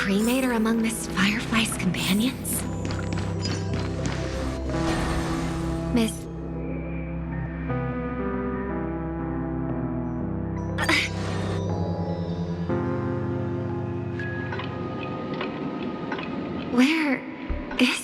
cremator among Miss Firefly's companions? Miss... Where is...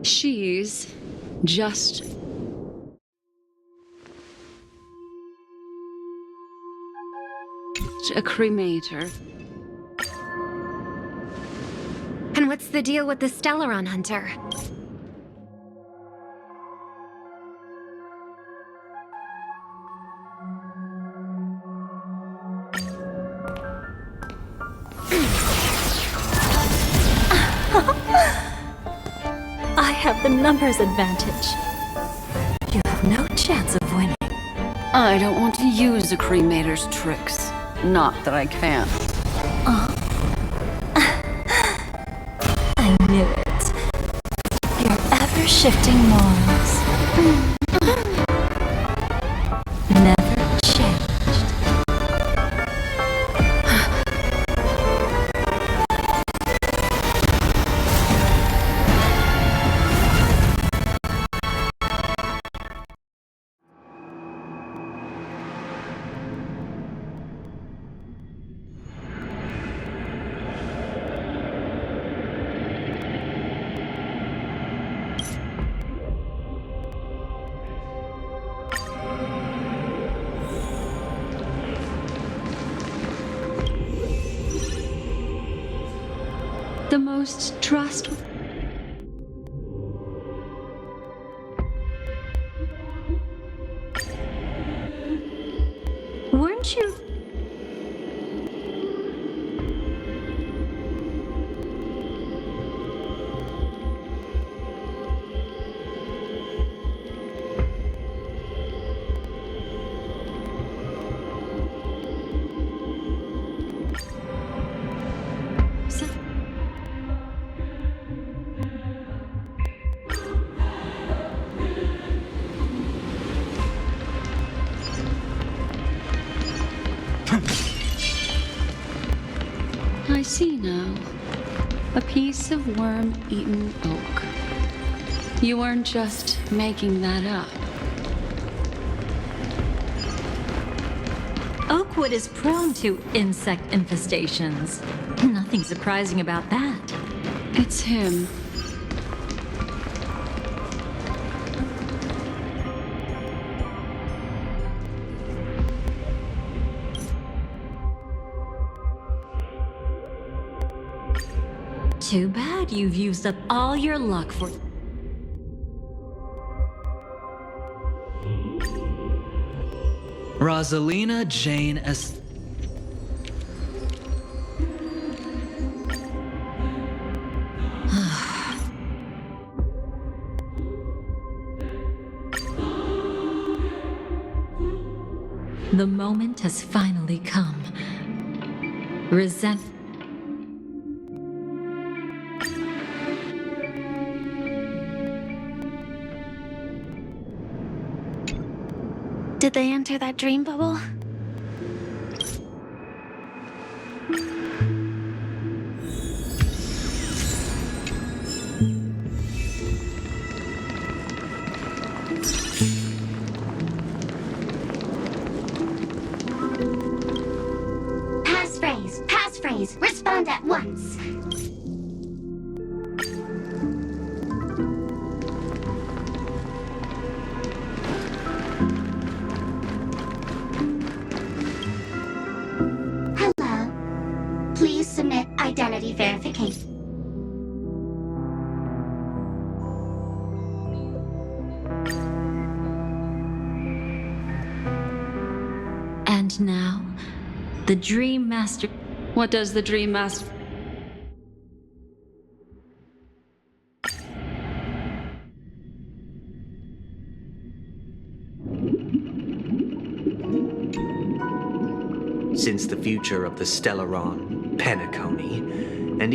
She's just a cremator. And what's the deal with the Stellaron Hunter? I have the numbers advantage. You have no chance of winning. I don't want to use a cremator's tricks. Not that I can't. I knew it. Your ever-shifting morals. Never changed. The most trustworthy. Weren't you? I see now. A piece of worm-eaten oak. You weren't just making that up. Oakwood is prone to insect infestations. Nothing surprising about that. It's him. Too bad you've used up all your luck for... Rosalina Jane S. The moment has finally come. Resent... Did they enter that dream bubble? sense. Hello. Please submit identity verification. And now, the Dream Master. What does the Dream Master? Since the future of the Stellaron, Penacony, and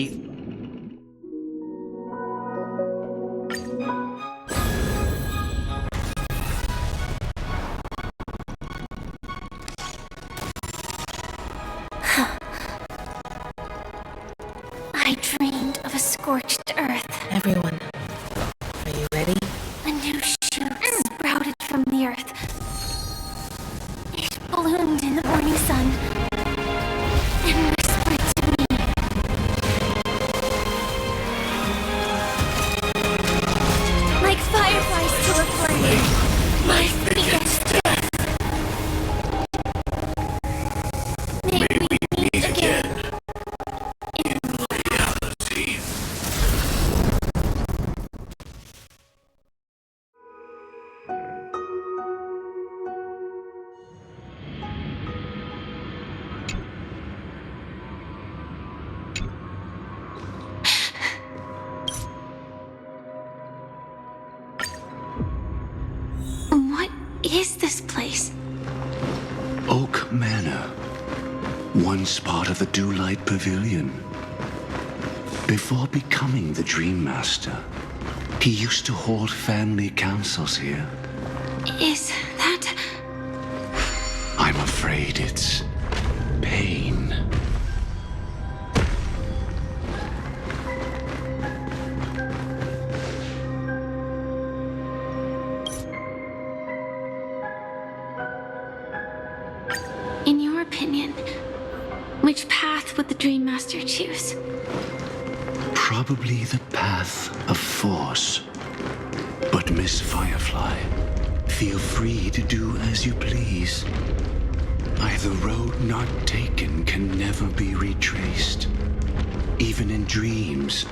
I dreamed of a scorched earth. Everyone, are you ready? A new shoot sprouted from the earth. It bloomed in the morning sun and whispered to me. Like fireflies to a flame, my biggest death. May we meet again. What is this place? Oak Manor, once part of the Dewlight Pavilion. Before becoming the Dream Master, he used to hold family councils here. Is that... I'm afraid it's pain. In your opinion, which path would the Dream Master choose? Probably the path of force. But Miss Firefly, feel free to do as you please. The road not taken can never be retraced. Even in dreams,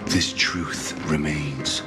this truth remains.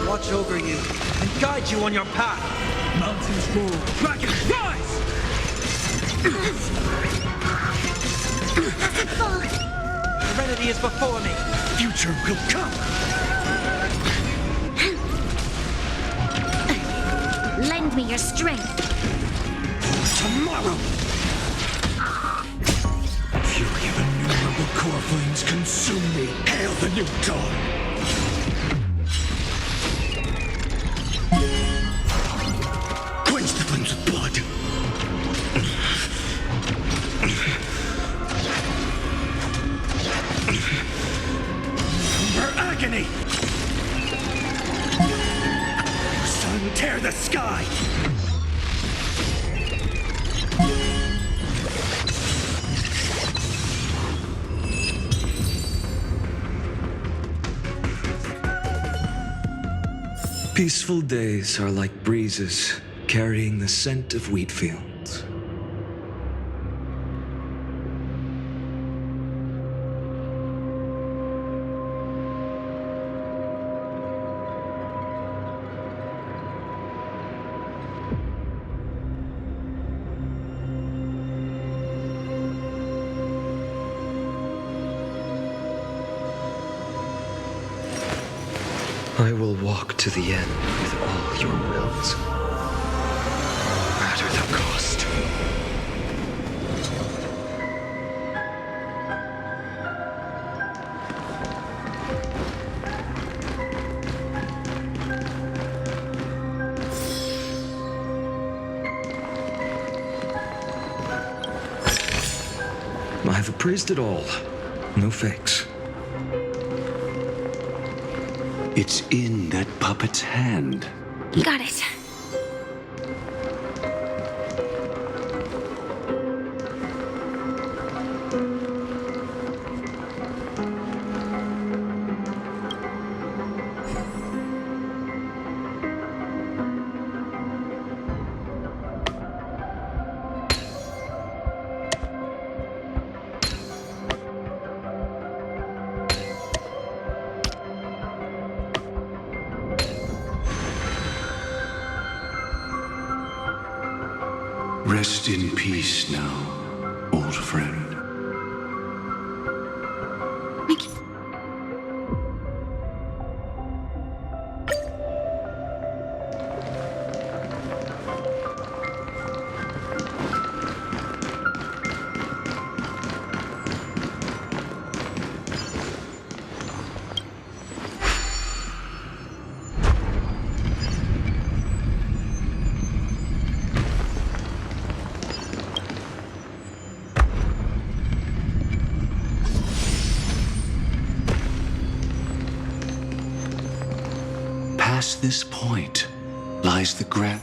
Watch over you and guide you on your path. Mountains roll, dragons rise! Serenity is before me. Future will come. Lend me your strength. Tomorrow! Fury of innumerable core flames consume me. Hail the new dawn! Quench the flames with blood. For agony! Sun, tear the sky! Peaceful days are like breezes carrying the scent of wheat fields. I will walk to the end with all your wills, no matter the cost. I've appraised it all. No fakes. It's in that puppet's hand. Got it. Rest in peace now, old friend. Past this point lies the grand...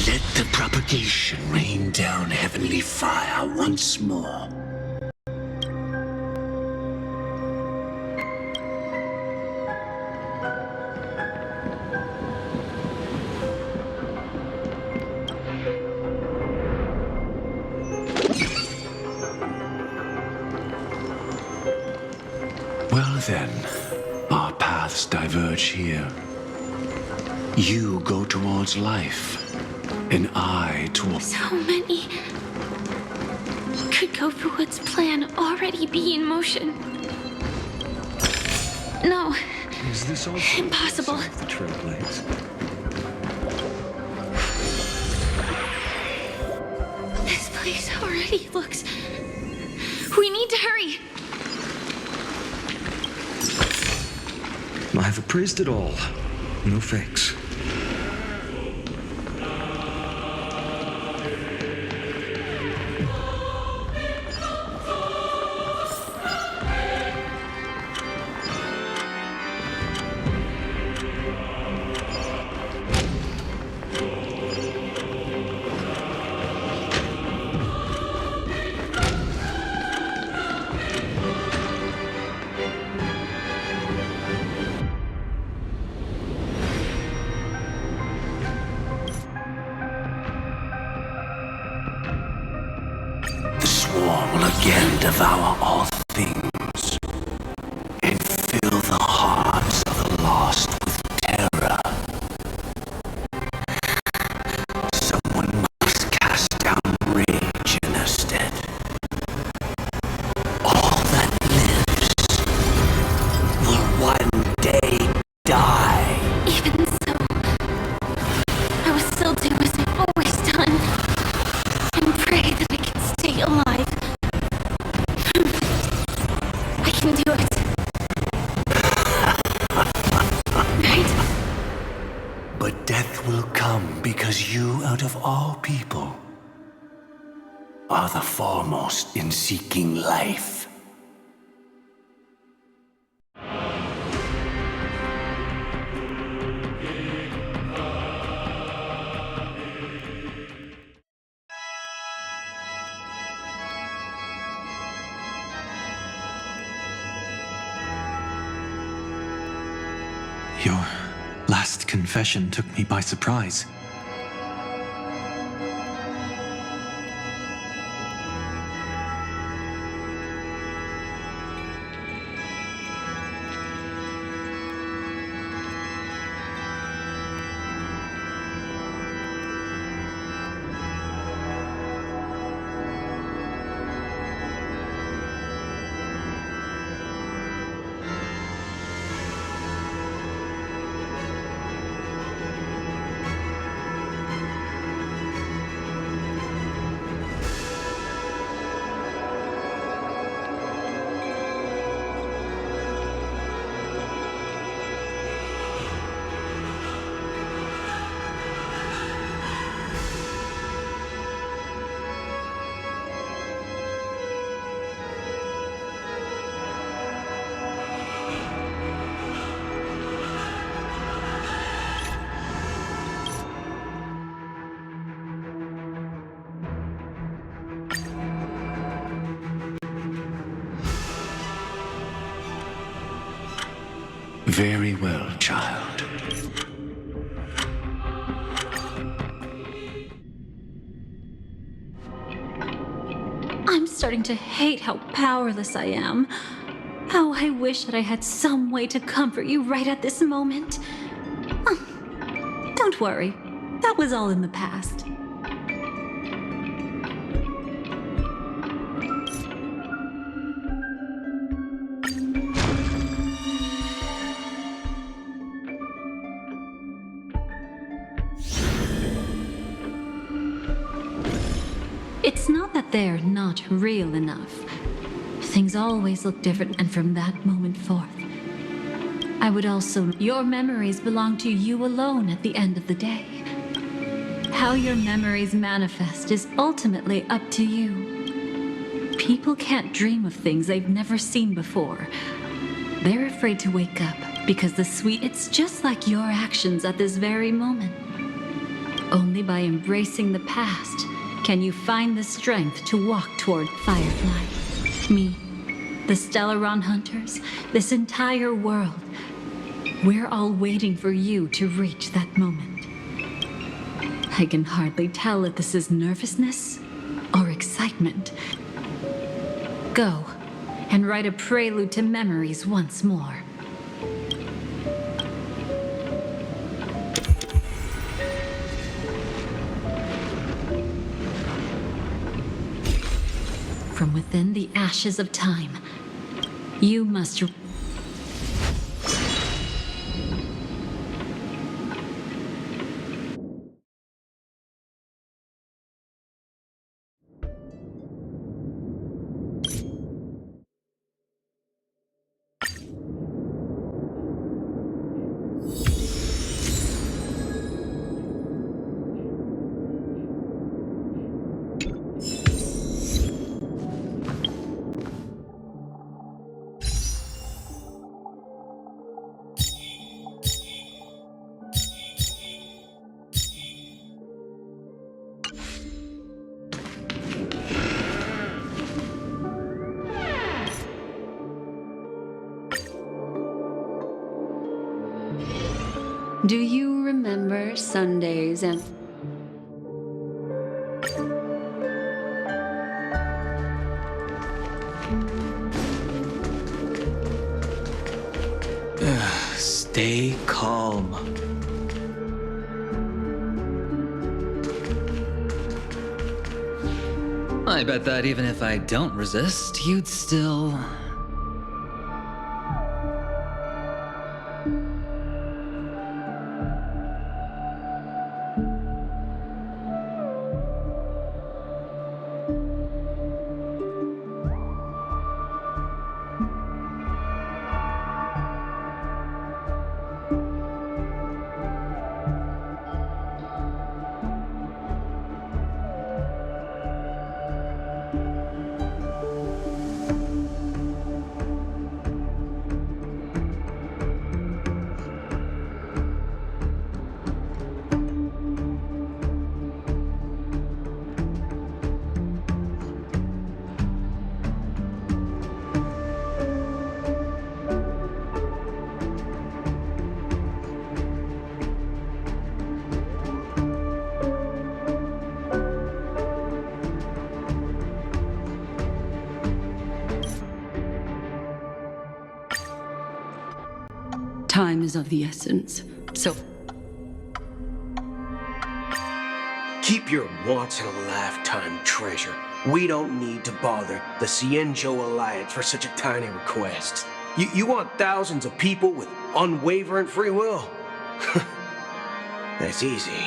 Let the propagation rain down heavenly fire once more. Well then, our paths diverge here. You go towards life, and I towards... So many. Could Gofuwood's plan already be in motion? No. Is this also Impossible. the trailblaze? This place already looks... We need to hurry. I've appraised it all. No fakes. The swarm will again devour all things and fill the hearts of the lost with terror. Someone must cast down rage in their stead. All that lives will one day die. Even so, I will still do as I've always done. And pray that I can stay alive. I can do it. Right? But death will come because you, out of all people, are the foremost in seeking life. Your last confession took me by surprise. Very well, child. I'm starting to hate how powerless I am. How I wish that I had some way to comfort you right at this moment. Don't worry, that was all in the past. It's not that they're not real enough. Things always look different, and from that moment forth, I would also. Your memories belong to you alone at the end of the day. How your memories manifest is ultimately up to you. People can't dream of things they've never seen before. They're afraid to wake up because it's just like your actions at this very moment. Only by embracing the past can you find the strength to walk toward Firefly. Me, the Stellaron Hunters, this entire world. We're all waiting for you to reach that moment. I can hardly tell if this is nervousness or excitement. Go and write a prelude to memories once more. From within the ashes of time, you must. Do you remember Sundays and... Stay calm. I bet that even if I don't resist, you'd still... Time is of the essence, so... Keep your once-in-a-lifetime treasure. We don't need to bother the Cienjo Alliance for such a tiny request. You want thousands of people with unwavering free will? That's easy.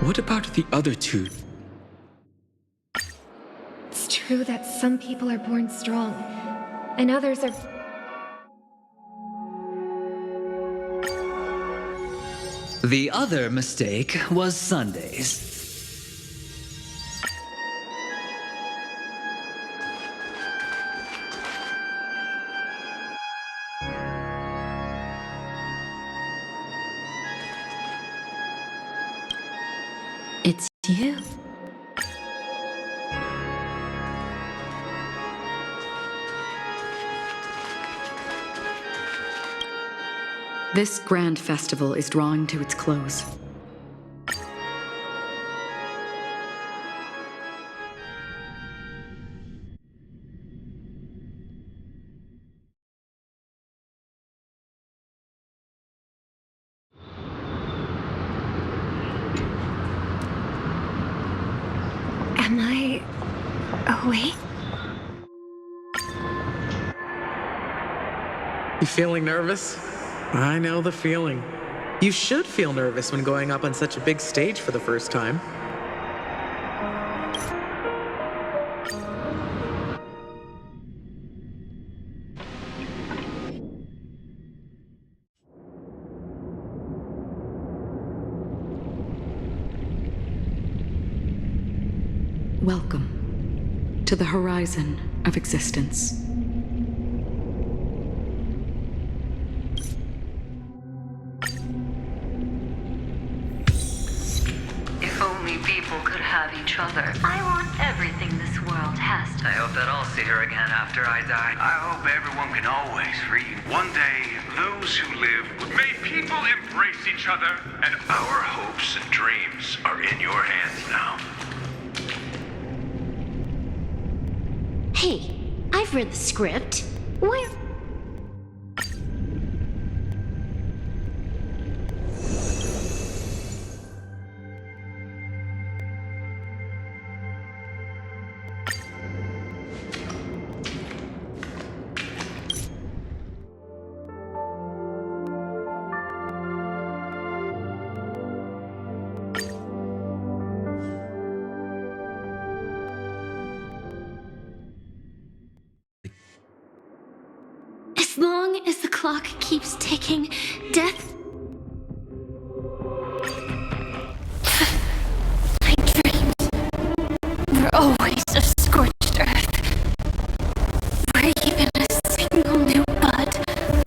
What about the other two? It's true that some people are born strong, and others are... The other mistake was Sundays. You. This grand festival is drawing to its close. Am I awake? You feeling nervous? I know the feeling. You should feel nervous when going up on such a big stage for the first time. Welcome to the horizon of existence. If only people could have each other. I want everything this world has to. I hope that I'll see her again after I die. I hope everyone can always read. One day, those who live... May people embrace each other, and our hopes and dreams are in your hands now. Hey, I've read the script. Where... As long as the clock keeps ticking, death... My dreams were always of scorched earth, where even a single new bud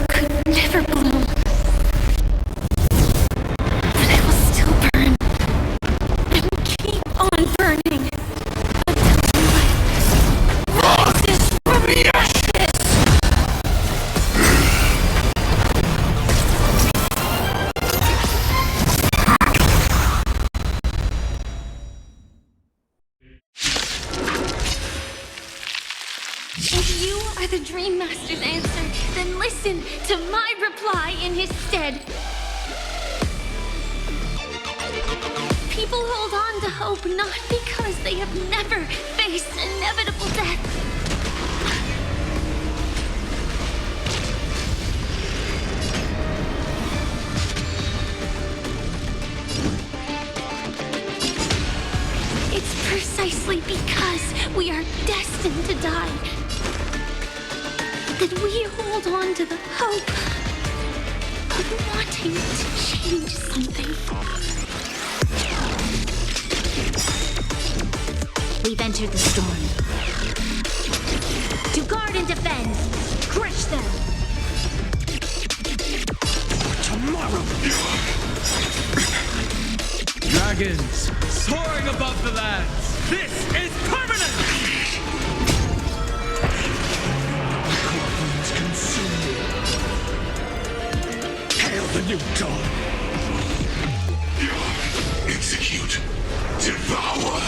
could never bloom. But I will still burn, and keep on burning, until light rises from the ashes! If you are the Dream Master's answer, then listen to my reply in his stead. People hold on to hope not because they have never faced inevitable death. It's precisely because we are destined to die that we hold on to the hope of wanting to change something. We've entered the storm. To guard and defend, crush them. Tomorrow! Dragons soaring above the lands. This is permanent! Corpus consumed. Hail the new dawn! Execute. Devour.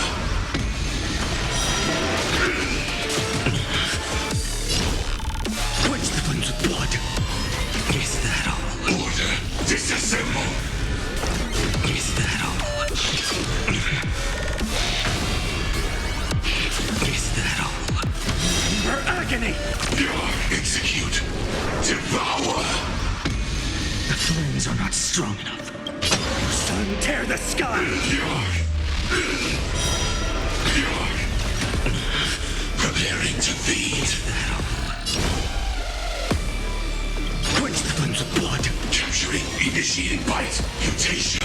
Quench the flames with blood. Is that all? Order. Disassemble. Is that all? Is that all? Her agony! Execute. Devour. The flames are not strong enough. Sun, tear the sky! Preparing to feed. Is that all? Quench the flames with blood. Capturing. Initiating bite. Mutation.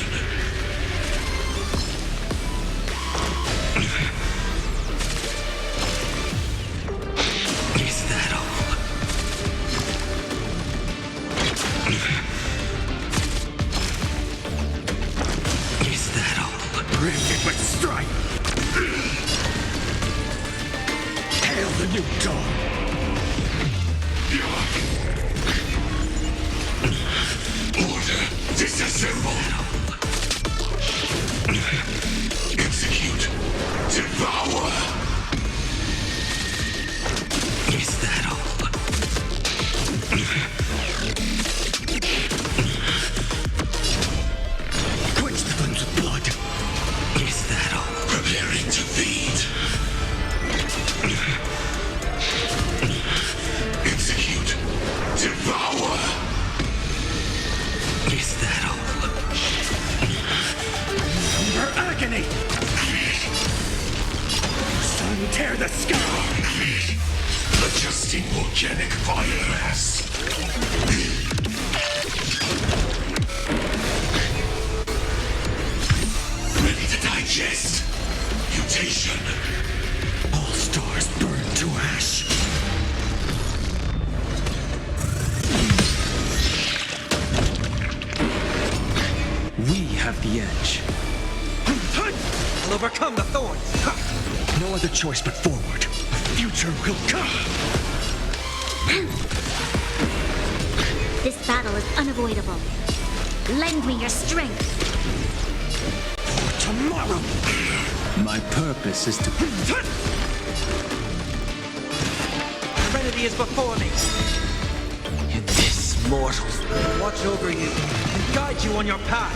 Is that all? Is that all? Branded with strife. Disassemble. Execute. Devour. Is that all? Quench the flames with blood. Is that all? Preparing to feed. Execute. Devour. Is that all? For agony! Sun tear the sky! Adjusting organic biomass. Ready to digest. Mutation. All stars burn to ash. We have the edge. I'll overcome the thorns! No other choice but forward. The future will come. This battle is unavoidable. Lend me your strength. Tomorrow. My purpose is to... Serenity is before me! In this mortal... Watch over you and guide you on your path!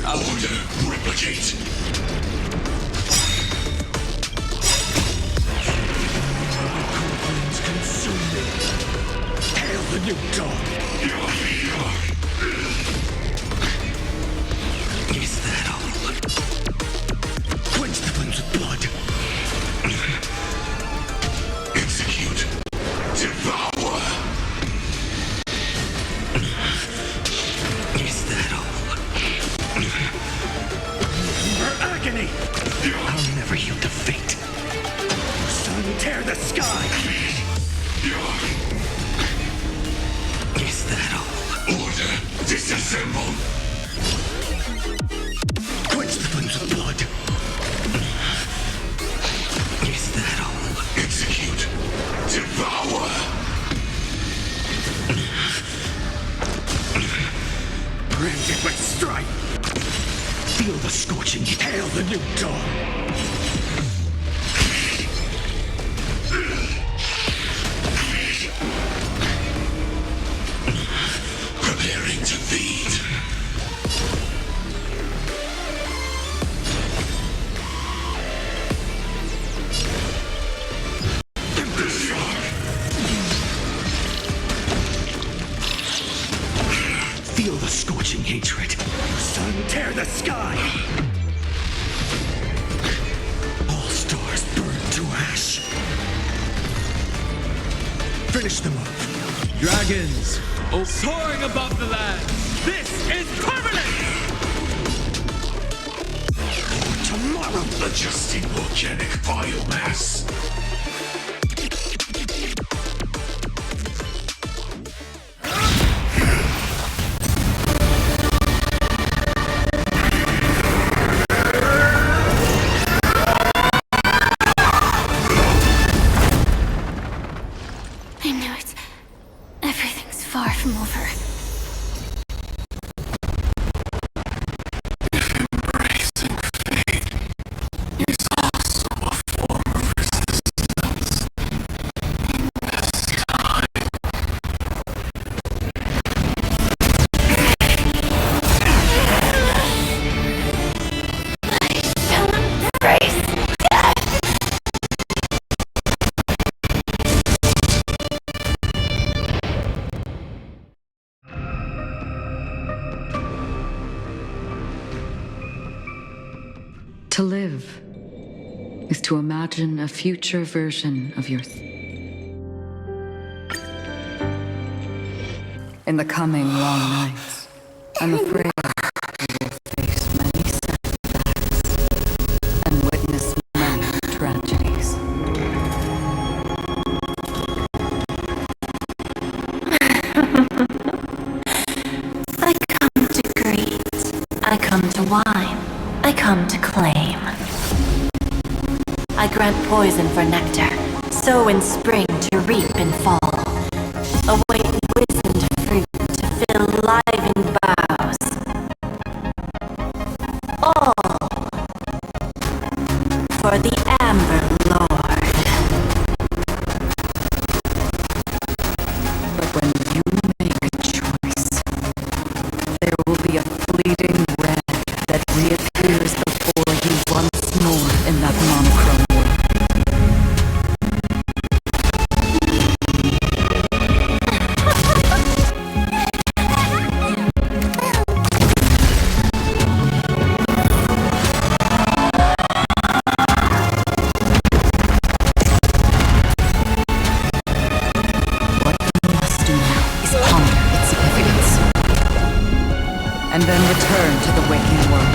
Order. Replicate. Winds consume me. Hail the new dawn. Is that all? Quench the flames with blood. Execute. Devour. Is that all? For agony! I'll never yield to fate. Sun tear the sky! Is that all? Order. Disassemble. Quench the flames with blood. Is that all? Execute. Devour. Branded with strife. Feel the scorching. Hail the new dawn. Preparing to feed. Feel the scorching hatred. Sun tear the sky! All stars burn to ash. Finish them up. Dragons! Soaring above the land! This is permanent! Tomorrow. Adjusting organic biomass. I knew it. Everything's far from over. Embracing fate is also a form of resistance. This time. I shall embrace death! To live is to imagine a future version of your... In the coming long nights, I'm afraid you will face many setbacks and witness many tragedies. I come to greet. I come to whine. I come to claim. I grant poison for nectar. Sow in spring to reap in fall. Await wizened fruit to fill livened boughs. All for the Amber Lord. But when you make a choice, there will be a fleeting red that reappears before you once more in that monochrome world. And then return to the waking world.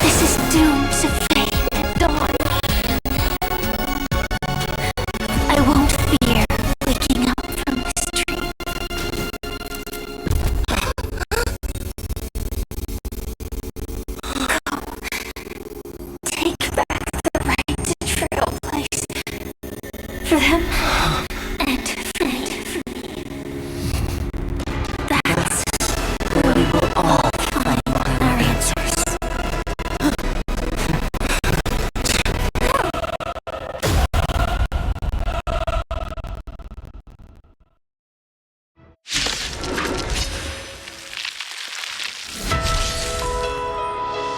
This is doomed to fade at dawn. I won't fear waking up from this dream. Take back the right to trailblaze for them and for me. That's where we will all find our answers.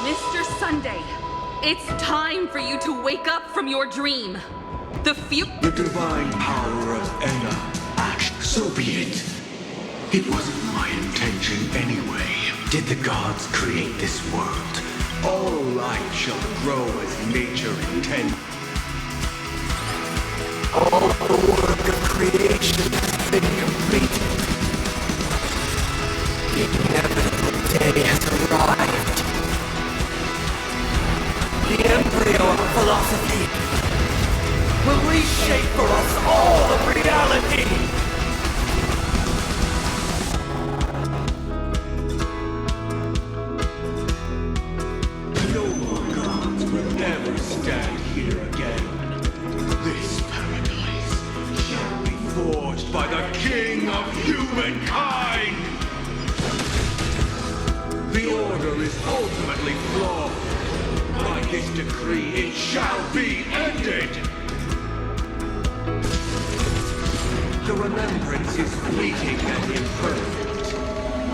Mr. Sunday, it's time for you to wake up from your dream. The divine power of Enna. So be it. It wasn't my intention anyway. Did the gods create this world? All life shall grow as nature intends. All the work of creation has been completed. The inevitable day has arrived. The embryo of philosophy will reshape for us all of reality. No more gods will ever stand here again. This paradise shall be forged by the King of humankind. The order is ultimately flawed. By this decree, it shall be ended! The remembrance is fleeting and imperfect.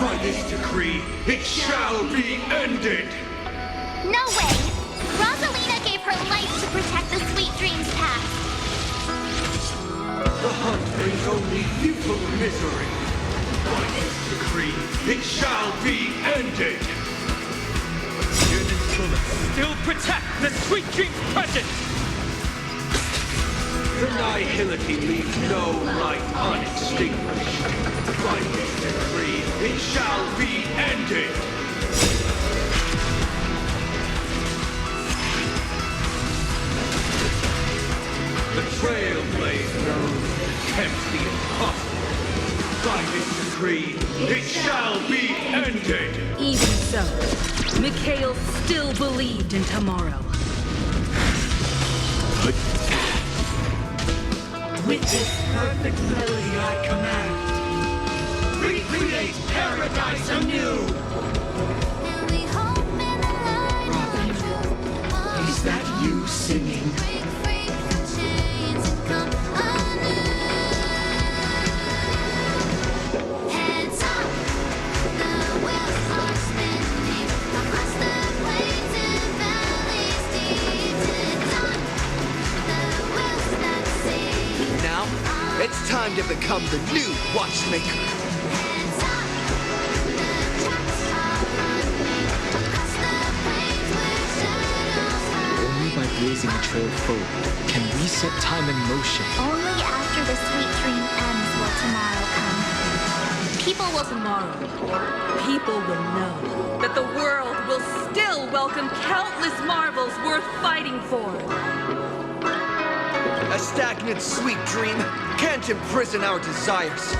By this decree, it shall be ended! No way! Rosalina gave her life to protect the sweet dreams path. The hunt brings only futile misery. By this decree, it shall be ended! Still protect the sweet dream's presence! The nihility leaves no light unextinguished. By this decree, it shall be ended! The trailblaze knows attempts the impossible. By this decree, it shall be ended! Even so, Mikhail still believed in tomorrow. With this perfect melody I command, recreate paradise anew! Robin, is that you singing? It's time to become the new watchmaker. Only by blazing a trail forward can we set time in motion. Only after the sweet dream ends will tomorrow come. people will... Tomorrow, people will know that the world will still welcome countless marvels worth fighting for. A stagnant sweet dream can't imprison our desires.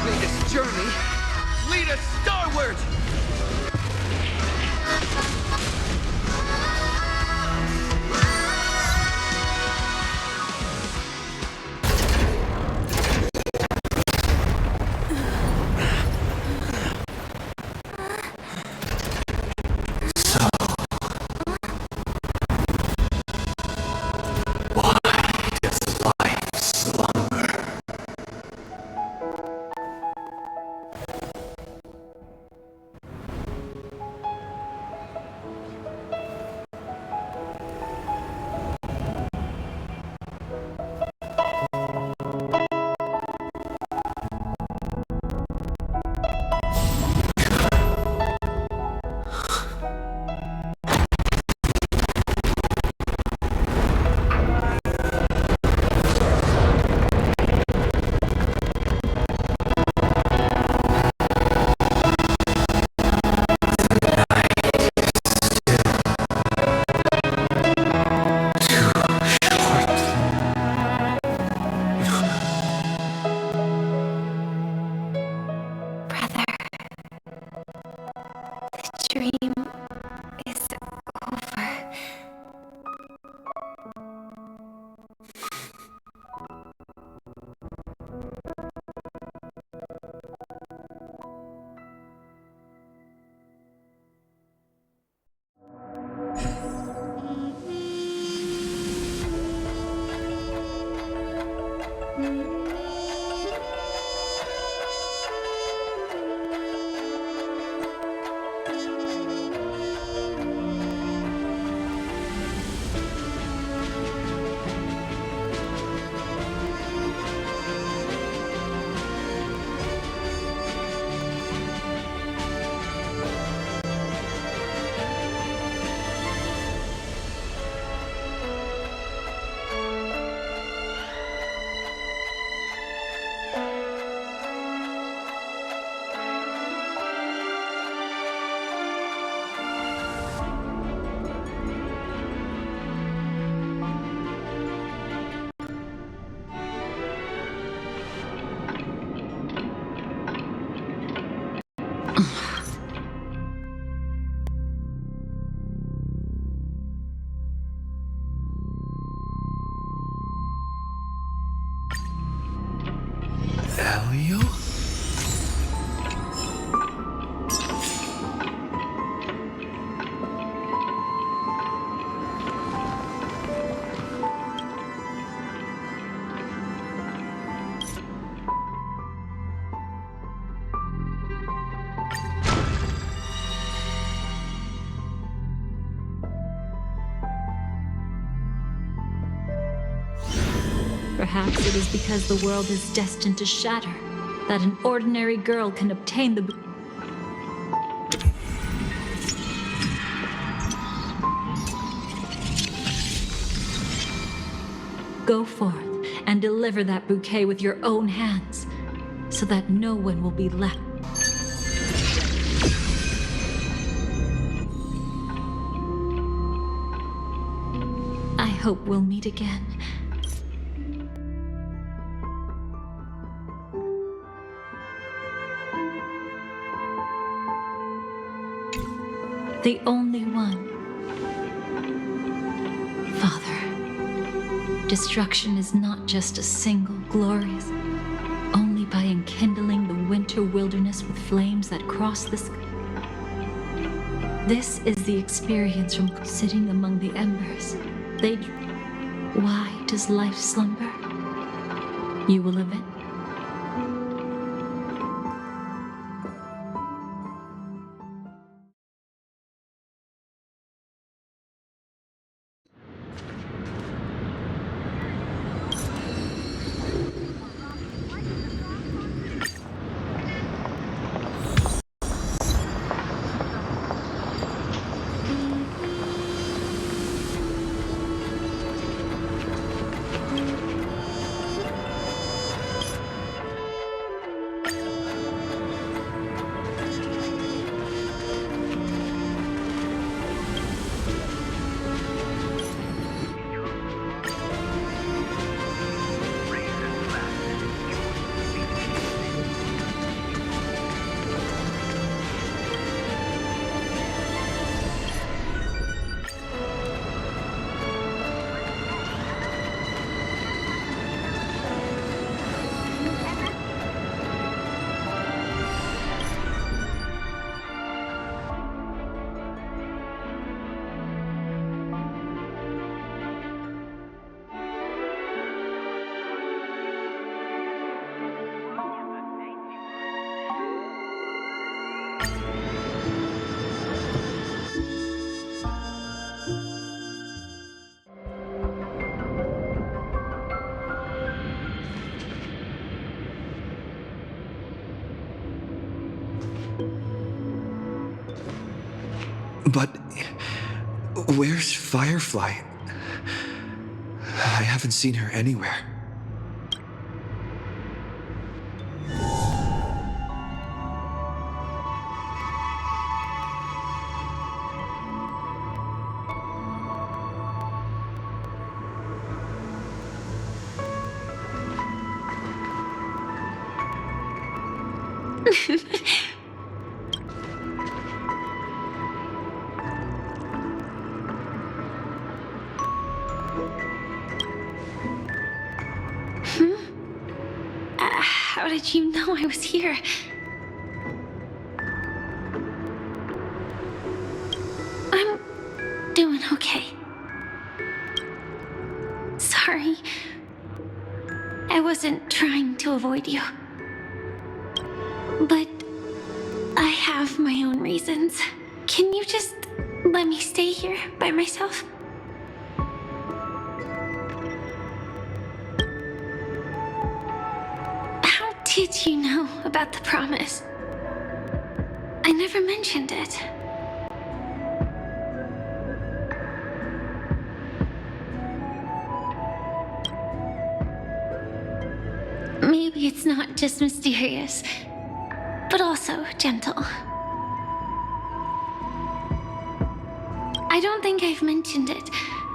May this journey lead us starward! Dream is over. Elio? Perhaps it is because the world is destined to shatter that an ordinary girl can obtain the... Go forth and deliver that bouquet with your own hands, so that no one will be left. I hope we'll meet again. The only one. Father, destruction is not just a single glorious, only by enkindling the winter wilderness with flames that cross the sky. This is the experience from sitting among the embers. Why does life slumber? You will event. But where's Firefly? I haven't seen her anywhere. How did you know I was here? I'm doing okay. Sorry. I wasn't trying to avoid you. But I have my own reasons. Can you just let me stay here by myself? How did you know about the promise? I never mentioned it. Maybe it's not just mysterious, but also gentle. I don't think I've mentioned it,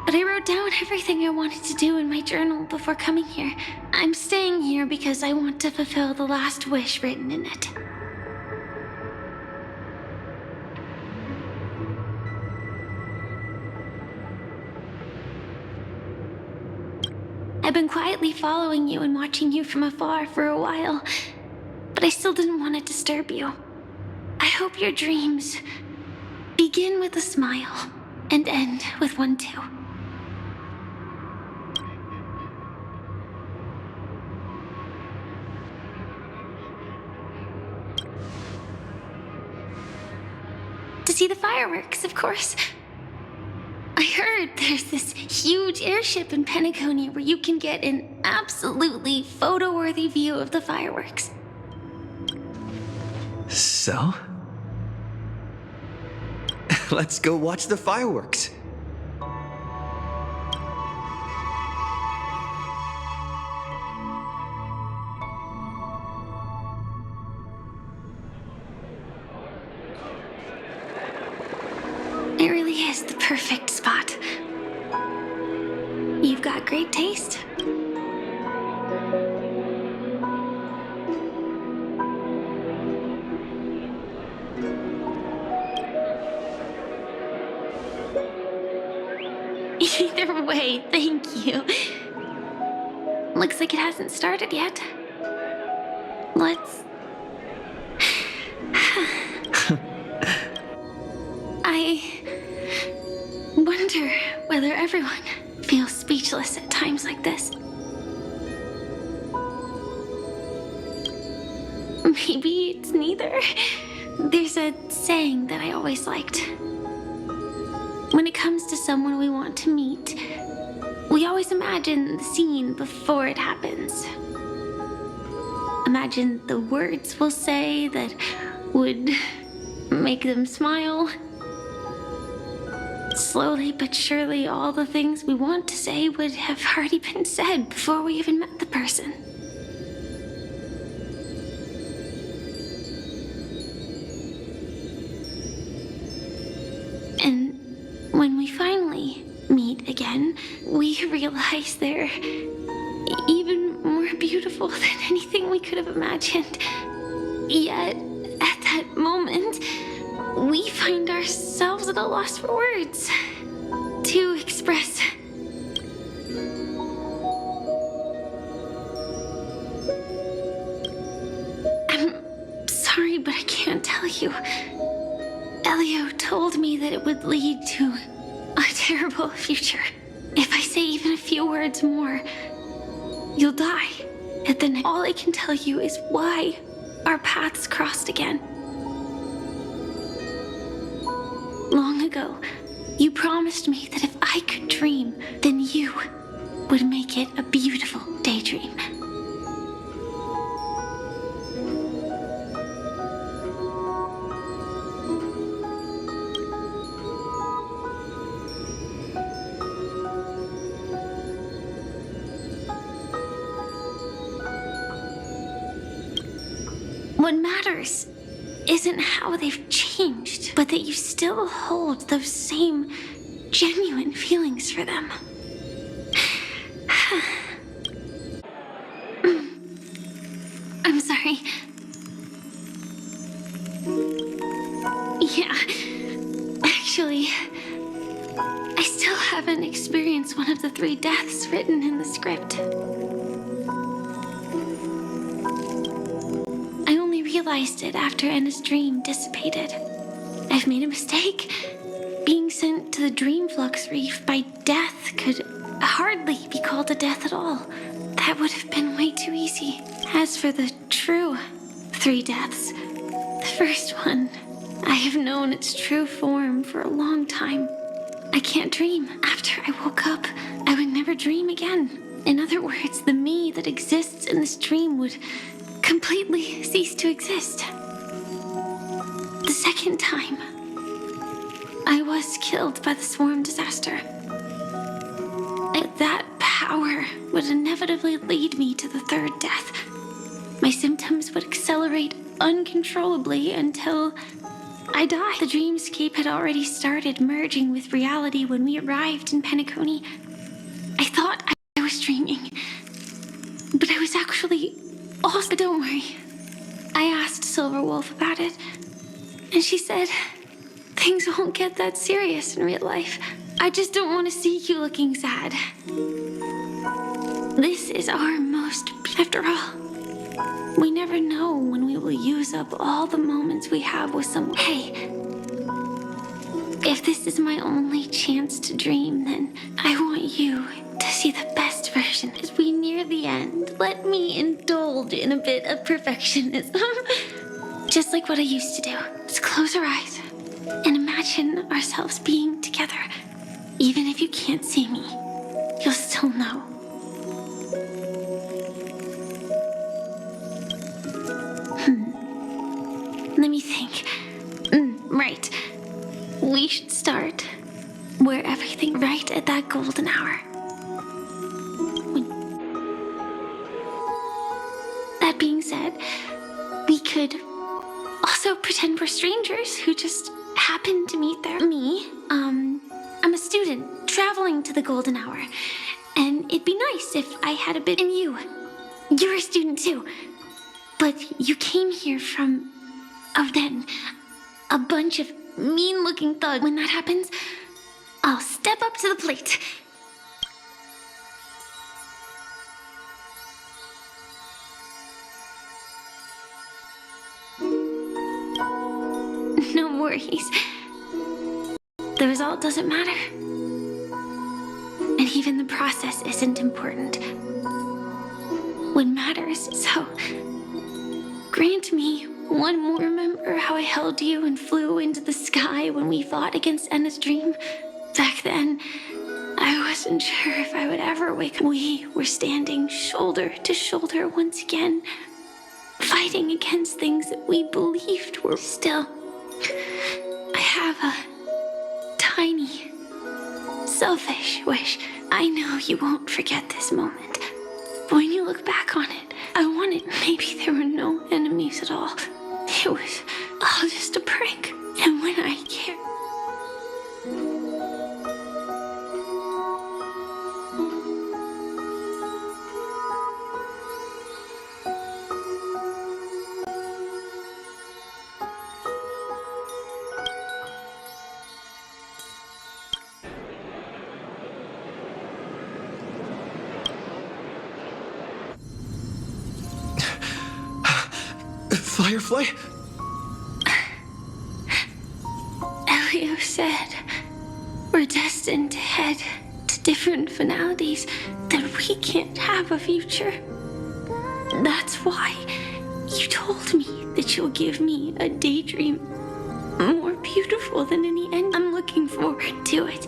but I wrote down everything I wanted to do in my journal before coming here. I'm staying here because I want to fulfill the last wish written in it. I've been quietly following you and watching you from afar for a while, but I still didn't want to disturb you. I hope your dreams begin with a smile and end with one too. To see the fireworks, of course. I heard there's this huge airship in Pentagonia where you can get an absolutely photo-worthy view of the fireworks. So? Let's go watch the fireworks. It really is the perfect spot. You've got great taste. Either way, thank you. Looks like it hasn't started yet. Let's... I wonder whether everyone feels speechless at times like this. Maybe it's neither. There's a saying that I always liked. When it comes to someone we want to meet, we always imagine the scene before it happens. Imagine the words we'll say that would make them smile. Slowly but surely, all the things we want to say would have already been said before we even met the person. And when we finally meet again, we realize they're even more beautiful than anything we could have imagined. Yet, at that moment, we find ourselves at a loss for words to express. I'm sorry, but I can't tell you. Elio told me that it would lead to a terrible future. If I say even a few words more, you'll die. And then all I can tell you is why our paths crossed again. Long ago, you promised me that if I could dream, then you would make it a beautiful daydream. What matters isn't how they've changed, but that you still hold those same genuine feelings for them. I'm sorry. Yeah, actually, I still haven't experienced one of the 3 deaths written in the script. I only realized it after Anna's dream dissipated. I've made a mistake. Being sent to the Dream Flux Reef by death could hardly be called a death at all. That would have been way too easy. As for the true 3 deaths, the first one, I have known its true form for a long time. I can't dream. After I woke up, I would never dream again. In other words, the me that exists in this dream would completely cease to exist. The second time, I was killed by the swarm disaster. That power would inevitably lead me to the 3rd death. My symptoms would accelerate uncontrollably until I died. The dreamscape had already started merging with reality when we arrived in Penacony. I thought I was dreaming, but I was actually lost. But don't worry. I asked Silverwolf about it, and she said things won't get that serious in real life. I just don't want to see you looking sad. This is our most... After all, we never know when we will use up all the moments we have with someone. Hey, if this is my only chance to dream, then I want you to see the best version. As we near the end, let me indulge in a bit of perfectionism. Just like what I used to do. Just close our eyes and imagine ourselves being together. Even if you can't see me, you'll still know. Let me think. Right. We should start where everything right at that golden hour. That being said, we could also pretend we're strangers who just happened to meet there. Me, I'm a student traveling to the golden hour, and it'd be nice if I had a bit in you. You're a student too, but you came here from, then, a bunch of mean-looking thugs. When that happens, I'll step up to the plate. No worries. The result doesn't matter. And even the process isn't important. What matters, so grant me one more. Remember how I held you and flew into the sky when we fought against Enna's dream? Back then, I wasn't sure if I would ever wake up. We were standing shoulder to shoulder once again, fighting against things that we believed were still. I have a tiny, selfish wish. I know you won't forget this moment, but when you look back on it, I wanted maybe there were no enemies at all. It was all just a prank. And when I care. Firefly? Elio said we're destined to head to different finalities, that we can't have a future. That's why you told me that you'll give me a daydream more beautiful than any end. I'm looking forward to it.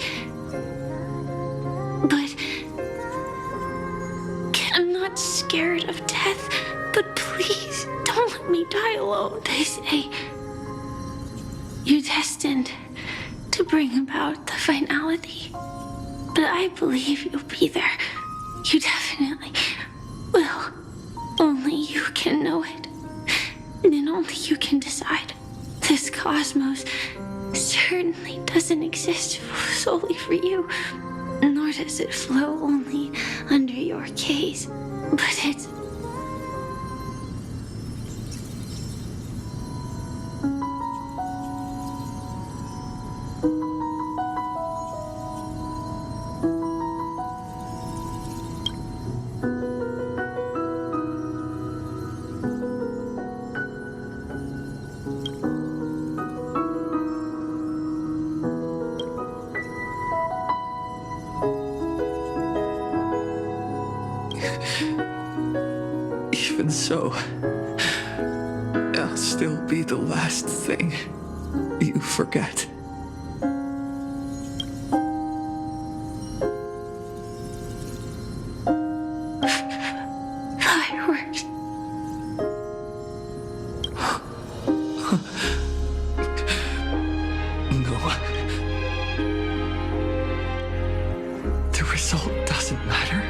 But I'm not scared of death, but please don't let me die alone. They say you're destined to bring about the finality, but I believe you'll be there. You definitely will. Only you can know it. then only you can decide. This cosmos certainly doesn't exist solely for you, nor does it flow only under your gaze, but it's... Even so, I'll still be the last thing you forget. Fireworks. No. The result doesn't matter.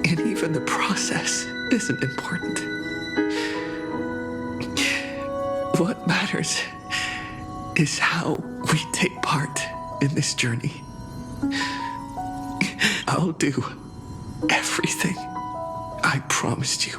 And even the process isn't important. What matters is how we take part in this journey. I'll do everything I promised you.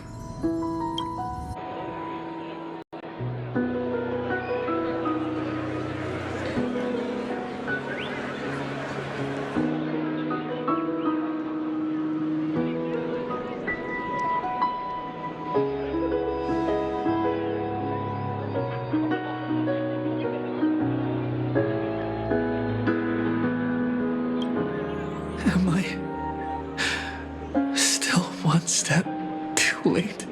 Am I still one step too late?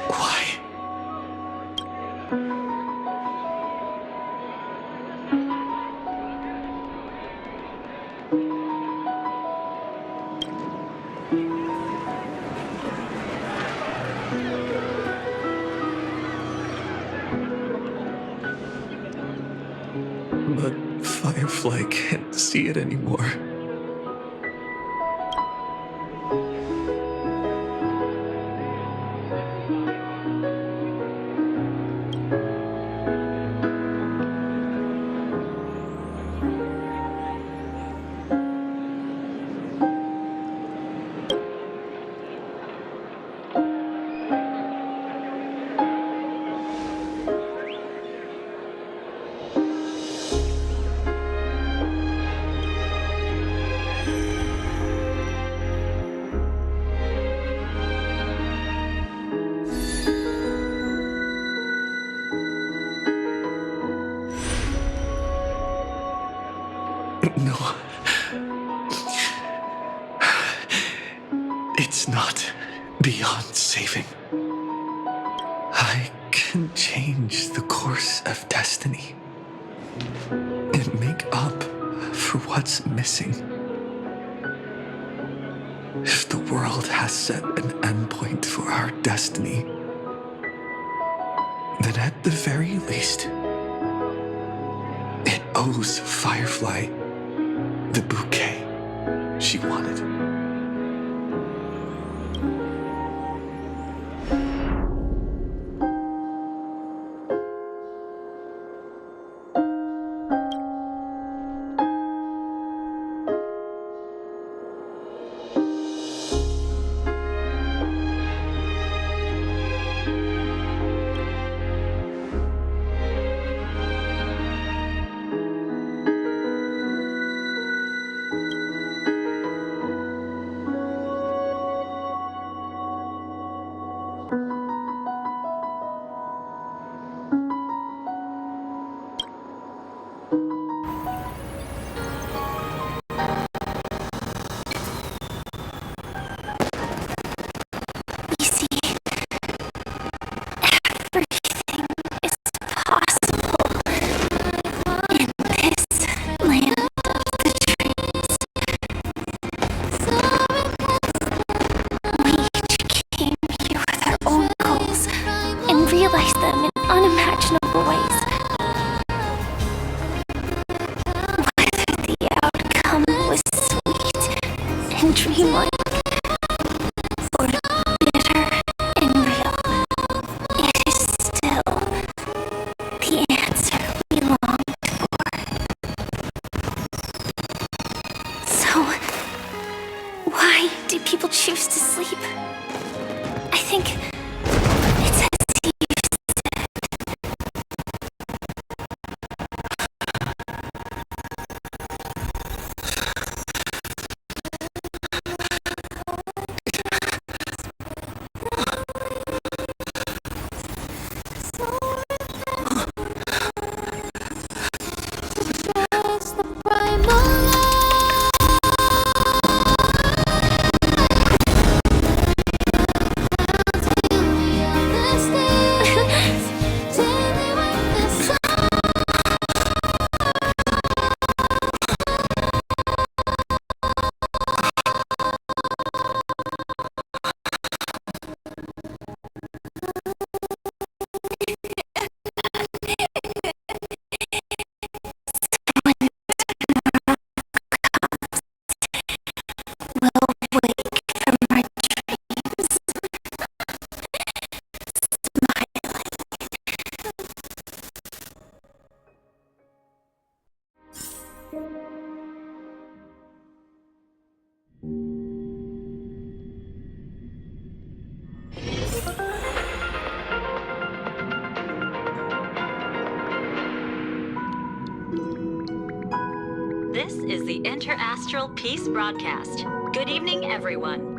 Why? But Firefly can't see it anymore. No. It's not beyond saving. I can change the course of destiny and make up for what's missing. If the world has set an endpoint for our destiny, then at the very least, it owes Firefly the bouquet she wanted. and dreamlike, or bitter and real, it is still the answer we longed for. So, why do people choose to sleep? I think it's as you said. This is the Interastral Peace Broadcast. Good evening, everyone.